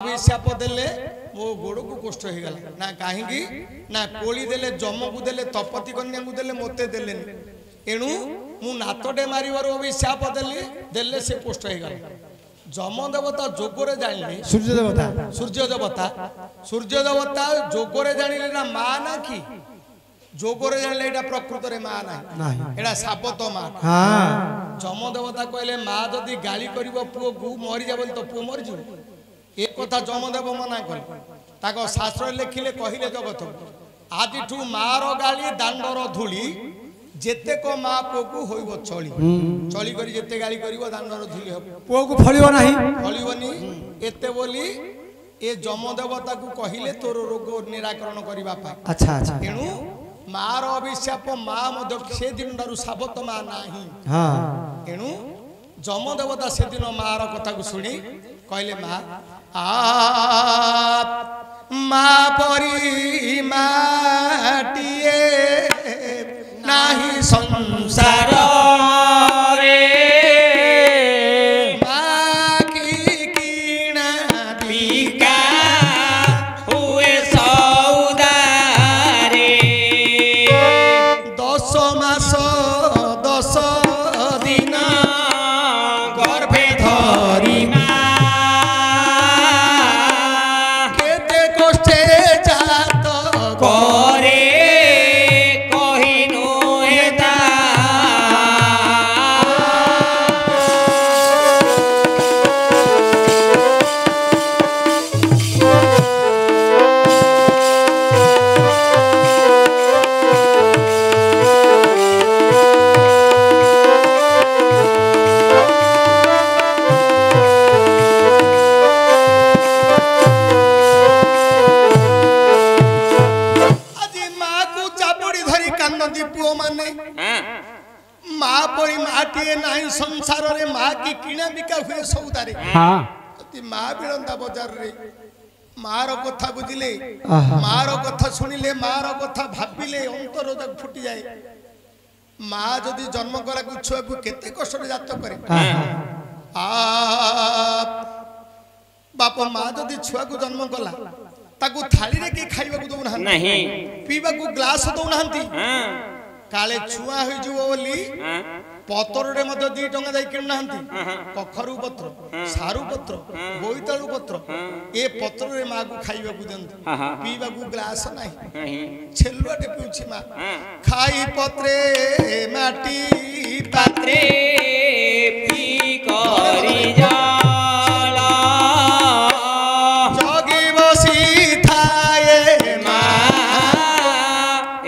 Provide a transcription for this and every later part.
अभिशाप देले मो गोड़ को कष्ट हो गला ना कहीं ना कोली देले जम को देले तपति कन्या को देले मते देले एणु मु नातटे मारिवार अभिशाप देले देले से कष्ट हो गला जम देवता जोगरे जानिले सूर्य देवता जोगरे जानिले ना मा ना कि जोगरे जानिले एटा प्रकृत रे मा ना एटा सापत मा हां जम देवता कहले मा जदी गाली करिवो पुओ को मरि जाबल तो पुओ मरि जिवो एक कथा जमदेव मना कर शास्त्र लिखिले कहले जगत आज मार गाली दांडर धूली जेते को माँ पो को होइबो चली चली करी जेते गाली करिवो दांडर धूली हो पो को फलिबो नाही फलिबोनी एते बोली ए जमदेवता को कहले तोर रोग निराकरण करिबा पा अच्छा अच्छा एनु मार अभिशाप माँ मद से दिन दारु साबत मा नाही हां एनु जमदेवता से दिन मार कथा को सुनी कहले मा परी माटिए नाही संसार रे माँ की कीणा बिका हुए सौदा रे 10 मास 10 दिन गर्भे धरी संसार रे माँ की किणा बिका हुए सौदा रे माँ बिड़ंदा बाजार रे मार कथा बुझिले मार कथा सुनिले मार कथा भाबिले अंतर जग फुटी जाए माँ जदि जन्म कला को छुआ को केते कष्ट जात करे बाप माँ जदि छुआ को जन्म कला ताकू थाली रे के खाइबा को दउ नाही पीबा को ग्लास दउ नाहंती काले छुआ होई जुओ बोली पतर रे मध्य 2 टंका दे किन नाहंती कखरू पत्र सारू पत्र बोईतालु पत्र ए पत्र रे मां को खाइबा को दंती पीबा को ग्लास नाही छेलुआटे पिउछि मां खाई पत्रे माटी पात्रे पी करी जाला जगी बसी थाए मां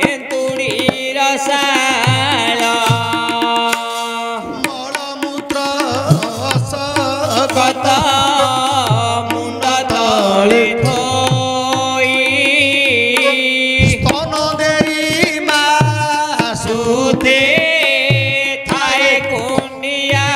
एंतुडी रसा मुंडा तले थोई स्तन देरी मां सुते थाए कुंडिया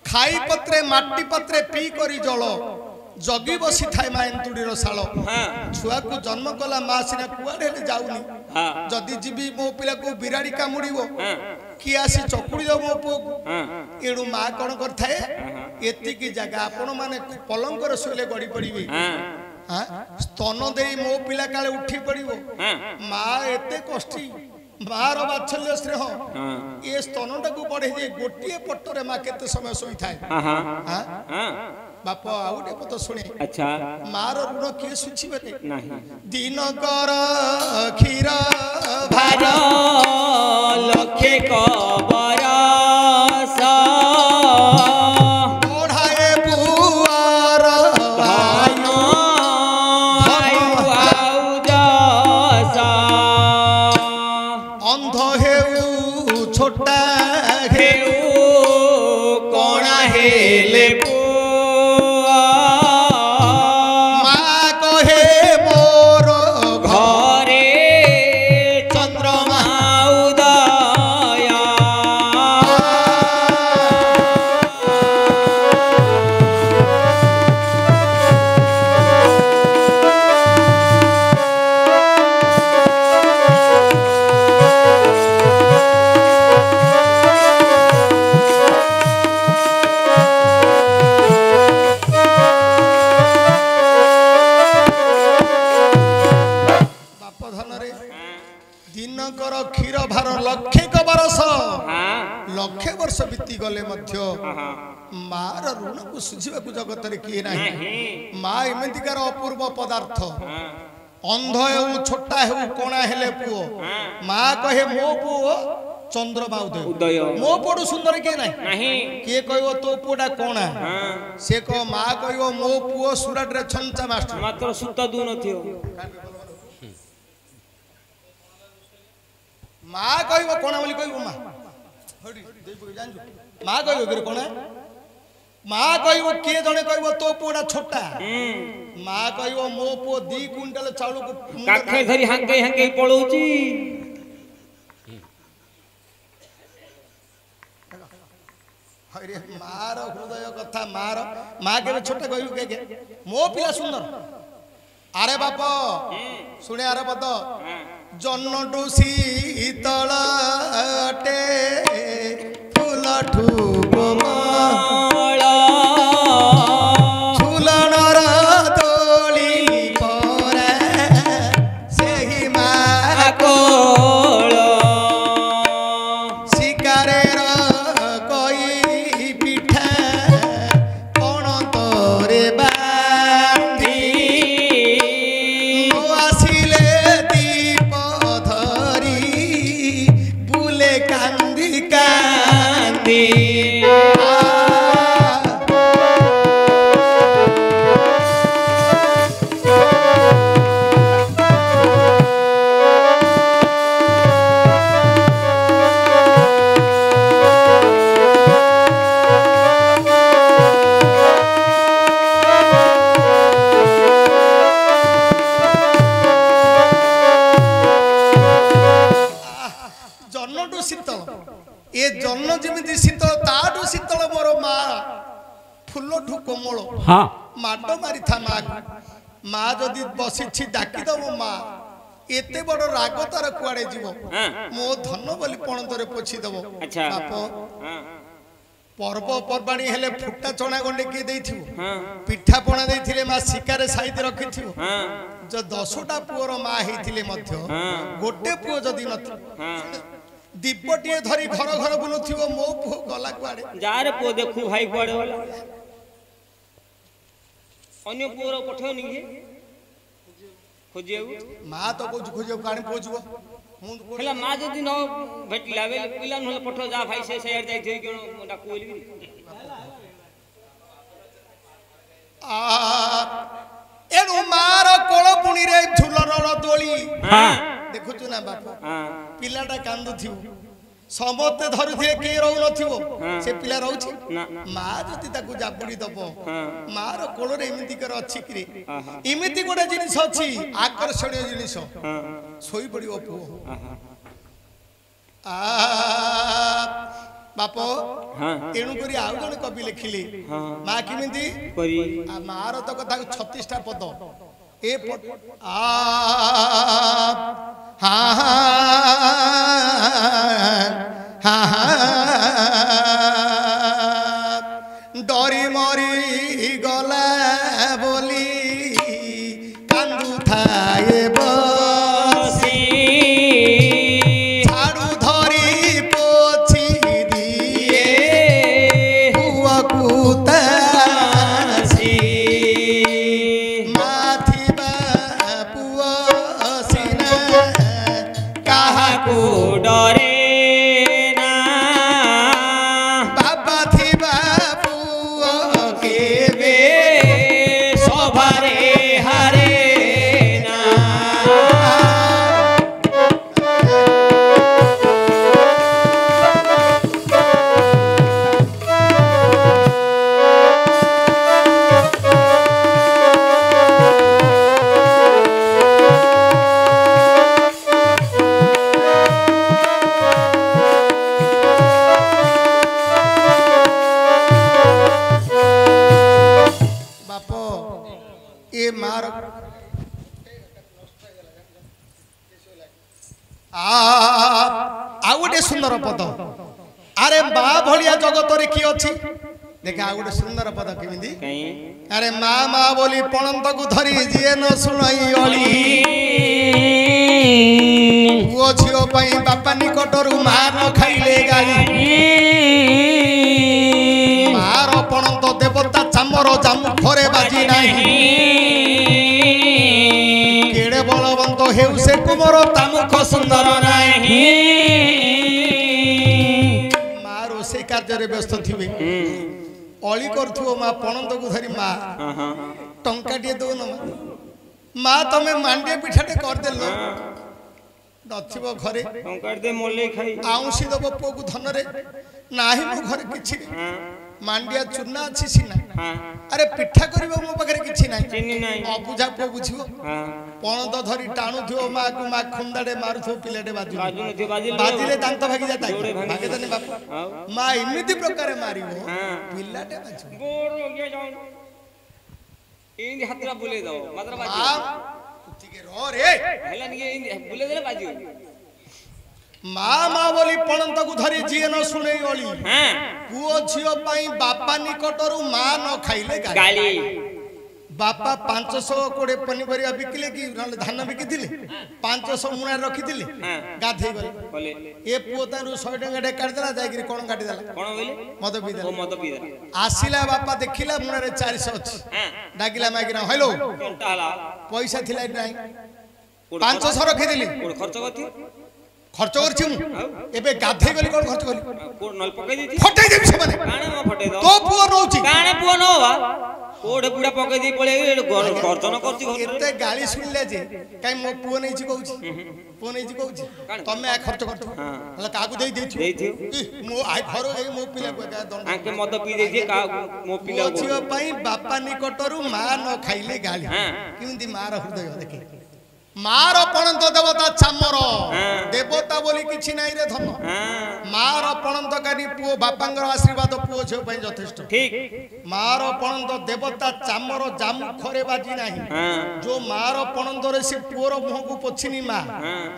खाई पत्रे माटी पत्रे पी करी जल जगी बसी थाए मां एंतुडीर साल छुआ को जन्म कला मां सिना कुआडे जाउनी जदि जीवी मो पिला को बिराड़ी कामुड़ीबो कि आसी चकुड़ी दो मो पो एडू मां कोन करथाए एति की जगह आपण माने पलंक रे सोले गडी पड़ीबे स्तन देई मो पिला काले उठी पड़ीबो मां एते कष्टी मार बात्सल्य स्नेह ये स्तनटा को बढ़े जे गोटिए पट्टरे मां केते समय सोई थाए बाप आउटे पत सुने अच्छा मार ऋण के सुछिबे नाही दिन कर खीर भार लखे कबर सा ओढ़ाए पुआर भानो आउ जसा अंध हेउ छोटा हेउ कोणा हेले कृष्णकर क्षीर भार लक्षेक बरस लक्षे वर्ष बीती गले मार ऋण को सुझा जगत किए ना माँ एमतिकार अपूर्व पदार्थ अंध हो छोटा हो कोणा हेले पुओ माँ कहे मो पुओ चंद्रमा उदय मो पुओ सुंदर किए ना किए कह तो पुओटा कोणा से कह माँ कह मो पुओ सुरट रे छंचा मास्टर मात्र सुत दू नथियो माँ कह कोणा बोली कह माँ माँ कह कोणा माँ कह किए जड़े कह तो पुओटा छोटा माँ कह मो पुओ 2 क्विंटल चाउल को काखे धरी हांगे हांगे पळौची अरे मार हृदय कथा मार माँ के छोटा कह के मो पिला सुंदर अरे बाप सुने अरे बद जन्नटू शीतल अटे फूल ठू शीतल ए जन्न जेमिति शीतल ताडू शीतल मोर माँ फुल ठू कोमल माड मारी था माँ माँ जदि बसी डाकी दब माँ एते बड़ राग तार कुआड़े जीव मो धन बोली पणतरे पोछी दब बाप पर्व पर्वाणी हेले फुटा चना गंडे किए देथिबो पिठा पणा देथिले माँ शिकारे साइते रखिथिबो जो 10टा पुअर माँ हेथिले मध्य गोटे पुओ जदि नथि दीपटिए धरी घर घर बुलुथिबो मो पुओ गला कुआडे जारे पुओ देखु भाई कुआडे वाला अन्य पुओर पठो निगे खोजियो माँ तो कुछ खोजियो काणी पोजबो हेला माँ जदि न भेटला बेले पिला न पठो जा भाई से शेयर जाई थई केनो डाकू बोली एनु मार कोळ पुणी रे झुलर दोली देखुछु ना बापा पिलाटा कांदु थिउ समते धरुथिए के रहउ नथिबो से पिला रहउछि माँ जति ताकू जापुडी दबो मार कोळ रे एमिति कर अछि कि रे एमिति गोटे जिनिस अछि आकर्षणीय जिनिस सोई पडिबो पुओ बाप एणु करी आउ जण कवि लिखिली माँ किमिति करी मार तो कथा 36टा पद ए पद डरी मरी गला बोली कांदू थाए बसी झाड़ू धरी पोछी दिए पुआ कुतासी माथी पुआ सिना कहा को डरे आउटे सुंदर पद अरे माँ भलिया जगत रे की अछि देख आउटे सुंदर पद केमिति अरे माँ माँ बोली पणंत को धरी जिए न सुनई ओली वो पुओ झियो पई बापा निकटरू मा न खाइले गाली मार पणंत देवता चामर जामु घरे बाजी नाही केड़े बलवंत हेउ से कुमर तामुख सुंदर नाही मा रोसे कार्य रे व्यस्त थिबे अली करथुओ मा पणंत को धरी मा टंका टे दो न मा तमे मांडे पिठाटे कर देलो नथिबो घरे टंका दे मोले खाई आउसी दबो पो को धन रे नाही मो घरे किछि मांडिया चूना अछि सिना अरे पिठा करबो मो पकरे किछि नाही चिनी नाही अबुझा पो बुझिबो पणंत धरी टाणु थियो मा को मा खुंदाडे मारुथो पिलेटे बाजू बाजिले दांत भागी जाता भागे तने बाप मा इमिति प्रकारे मारिबो पिलाटे बाजू बोर हो गया जाओ इन हाथरा बुले दो मात्र बाजी ठीक रो रे हेला नि इन बुले दे बाजी मा मा बोली पणंत को धरी जिए न सुने ओली हां पुओ झियो पई बापा निकटरू मा न खाइले गाली बापा 500 कोड़े पनिपरिया बिकिले कि धान बिकिथिले 500 मुना रखिथिले गाधे गले ए पुओ तारु 100 टंका डे काट देला जाय कि कोन काटी देला कोन बोले मद पी देला ओ मद पी देला आसिला बापा देखिला मुना रे 400 अछि डाकिला मागिना हेलो कोनटा हला पैसा थिला नाही 500 रखिथिले कोन खर्च करथि खर्च करछि मु एबे गाधे गली कोन खर्च गली कोन नल पकई देथि फटाई देबी से माने काणे म फटाई दो तो पुओ नौची काणे पुओ न होवा कोडे पुडा पकई दे पळे गर्दन करछि एते गाली सुनले जे काई मो पुओ नै छी कहउछि पुओ नै छी कहउछि तमे आ खर्च करथु हला काकू देई देथि मो आइ घरो ए मो पिला का दंड आके मद पी देथि का मो पिला छियो पई बापा निकटरू मा न खाइले गाली किंदी मार हृदय देखे मार पणंत देवता चामर देवता बोली किछि नाही रे धन मार पणंत कानी पुओ बापांगर आशीर्वाद पुओ छे पई जथेष्ट ठीक मार पणंत देवता चामर जामु खरे बाजी नाही जो मार पणंत रे से पुओर मुह को पछिनी मा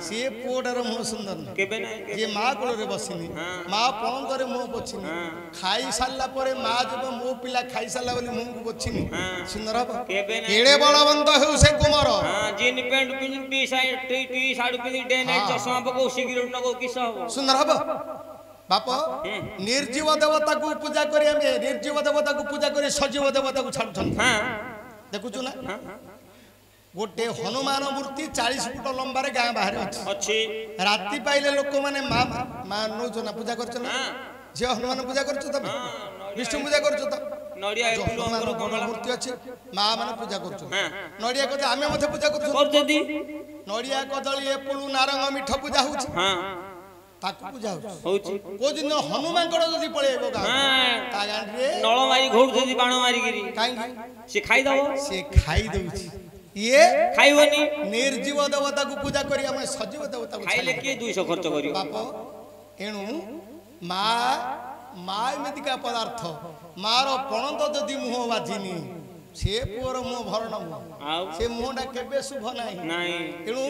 से पुओडर मुह सुंदर न केबे नाही जे मा कोल रे बसिनी मा पणंत रे मुह पछिनी खाई साला परे मा जब मो पिला खाई साला बोली मुह को पछिनी सुंदर हबो केबे नाही केड़े बलवंत हेउ से Kumar gene pant T sari पिनी डे नाइट चश्मा पको सिगरेट नको किस हो सुंदर हबो बाप निर्जीव देवता को पूजा करी हमें निर्जीव देवता को पूजा करी सजीव देवता को छाड़छन हां देखुछु ना गोटे हनुमान मूर्ति 40 फुट लंबा रे गां बाहर अछि राती पाइले लोक माने मा नो ना पूजा करछ ना जे हनुमान पूजा करछ त विष्णु पूजा करछ त नडिया एपुलो हमर कमला मूर्ति अछि मा माने पूजा करछ नडिया कते आमे मथे पूजा करछ करजदी नडिया कदली एपुलो नारंग मिठ पूजा होछ हां ताकू पूजा होछ को दिन हनुमान कड़ जदी पळेबो गा ता गान रे नळ मारी घोड़ जदी बाण मारी गिरी काई से खाई दबो से खाई दउछि ये खाइबनी निर्जीव देवता को पूजा करी हम सजीव देवता को खाइले के 200 खर्च करियो बाप एणु मा मा एमितिका पदार्थ मार पणंत जदि मुह बाजिनी से पुअर मुह भरण मुह से मुहटा केबे शुभ नाही एणु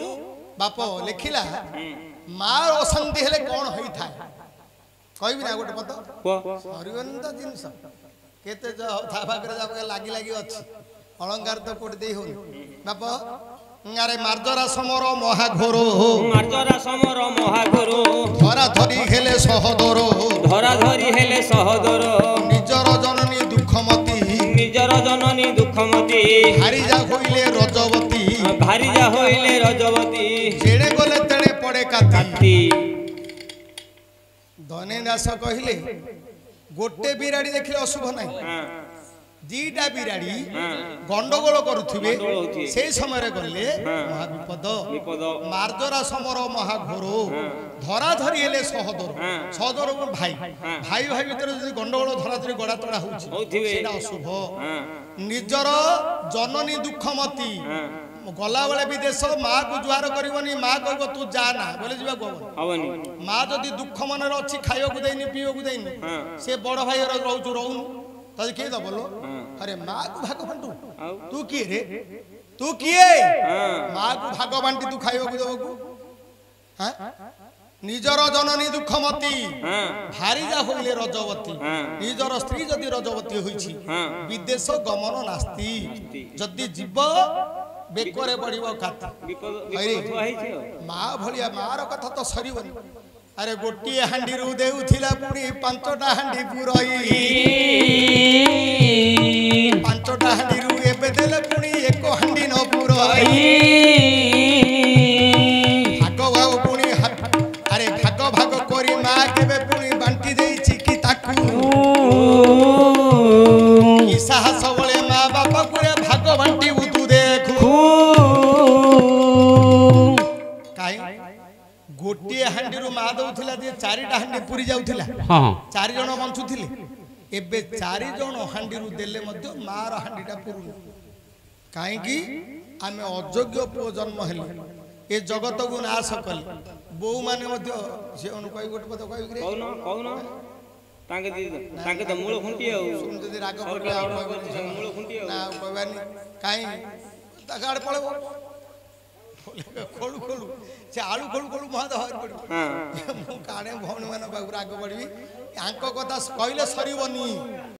बाप लेखिला मार अशांति हेले कोन होई थाए कहबी ना गोटे पद हरिवन त जिंस केते था भागरे जा लागी लागी अछि अलंकार तो कोट देई हो बाप अरे मार्जरा समर महाघोरो धरा धरी हेले सहदरो निजर जननी दुखमती हारिजा होइले रजवती जेड़े गले तेड़े पड़े काती धने दास कहिले गोटे बिराड़ी देखले अशुभ नाही दीटा बिराड़ी गंडगोल करुथिबे से समय रे गले महाविपद मार्जरा समर महाघोरो धरा धरी हेले सहदर भाई भाई भाई भीतर जदी गंडगोल धरा धरी गड़ा तड़ा होउछि सेटा अशुभ निजर जननी दुखमती गला बेले विदेश माँ को जुआर करबनी माँ कहबो तू जा ना बोले जिबा कहबनी माँ जदी दुख मन रे अछि खाइयो को देनी पियो को देनी से बड़ भाई रे रहउछु रहउनु तज के दबलो अरे माँ को भाग बांटू तू किए रे तू किए माँ को भाग बांटी तू खाइयो को देबो हां निजर जननी दुखमती भारिजा होइले रजवती निजर स्त्री जदि रजवती होइछि विदेश गमन नास्ति जदि जीव बेकरे पड़िबो खात विपद अरे। विपद थुआ ହେଇଛି ଆଉ। माँ भलिया मार कथा तो सरीबनी अरे गोटिए हांडी रु देउथिला पुणी पांचटा हांडी पुरई पांचटा हांडी रु एबे देले पुणी एक हांडी न पुरई भाग भाग पुणी अरे भाग भाग करी माँ केबे पुणी बांटी देइछि कि ताकू कि साहस बळे माँ बापा कुरे भाग बांटी उतु देखू काई गोटिए हांडी रु माँ दउथिला जे चारिटा हांडी पुरी जाउथिला हां चारि जण बंचुथिले एबे चारि जण हांडी रु देले मध्य मार हांडीटा पुरुनी काहे कि आमे अयोग्य पुओ जन्म हेले ए जगत को नाश कले बहु माने मध्य से अनु कहि गोट पद कहि रे कौन तांके तो मूल खुंटी ଆଉ सुन जदी राग पड़ले आ मूल खुंटी ଆଉ ना कहबानी काहे तगाड़ पळबो खोलू खोलू से आलू खोलू खोलू महा दहर पड़ी हां मु काणे भौणी मान बाबू राग पड़बी आंको कथा कहले सरीबनी